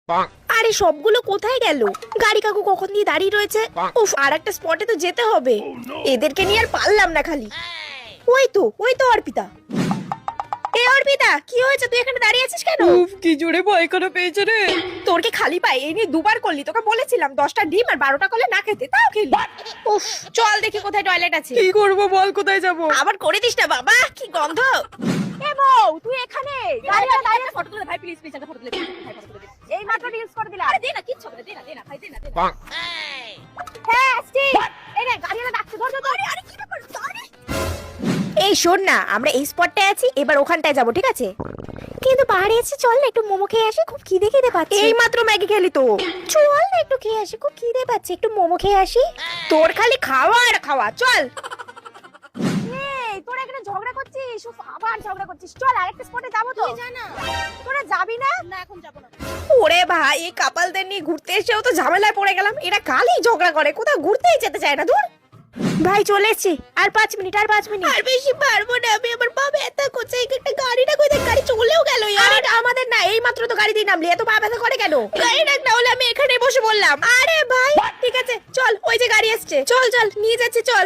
আরে সবগুলো কোথায় গেল? গাড়ি কাকু কখন দিয়ে দাঁড়িয়ে রয়েছে। উফ, আর একটা স্পটে তো যেতে হবে। এদেরকে নিয়ে আর পারলাম না খালি। ওই তো অর্পিতা। এ অর্পিতা, কি হয়েছে? তুই এখানে দাঁড়িয়ে আছিস কেন? উফ, কি জোরে পায়খানা পেয়েছে রে। তোর কি খালি পায়? এই নিয়ে দুবার করলি। তোকে বলেছিলাম 10টা ডিম আর 12টা কলে না খেতে, তাও খেলি। উফ, চল দেখি কোথায় টয়লেট আছে। কি করবো বল, কোথায় যাবো? আবার করে দিস না বাবা, কি গন্ধ। এ বউ, তুই এখানে দাঁড়িয়ে ফটো তুলে। ভাই প্লিজ প্লিজ একটা ফটো তুলে দে। ভাই ফটো তুলে দে। এই মাত্র রিলস করে দিলাম। আরে দে না, কিচ্ছু হবে না, দে না ভাই, দে না। হ্যাঁ স্টিক, এই নে গাড়িওয়ালা ডাকছে, ধর। আরে কি ব্যাপার? এই শোন না, আমরা এই স্পটটায় আছি, এবার ওখানটায় যাব, ঠিক আছে? কিন্তু পাহাড়ে এসে চল না একটু মোমো খেয়ে আসি, খুব খিদে পাচ্ছে। এই মাত্র ম্যাগি খেলি তো। চল না একটু খেয়ে আসি, খুব খিদে পাচ্ছে, একটু মোমো খেয়ে আসি। তোর খালি খাওয়া আর খাওয়া, চল। এই তোরা এখানে ঝগড়া করছিস? উফ, আবার ঝগড়া করছিস। চল আরেকটা স্পটে যাবো তো। তুই জানা তোরা যাবি না? না, এখন যাব না। ওরে ভাই, এই কাপালদের নিয়ে ঘুরতে এসেও তো ঝামেলায় পড়ে গেলাম। এরা কালই ঝগড়া করে, কোথাও ঘুরতেই যেতে চায় না। দূর ভাই, চলে এসেছি। আর 5 মিনিট, আর বেশি পারবো না আমি। আমার পা ব্যথা করছে। একটা গাড়িটা কই দেখ, গাড়ি চলেও গেল। আরে আমাদের না, এই মাত্র তো গাড়ি দিয়ে নামলি, এত পা ব্যথা করে কেন? গাড়ি ডাক না হলে আমি এখানেই বসে বললাম। আরে ভাই ঠিক আছে, চল, ওই যে গাড়ি আসছে, চল নিয়ে যাচ্ছি, চল।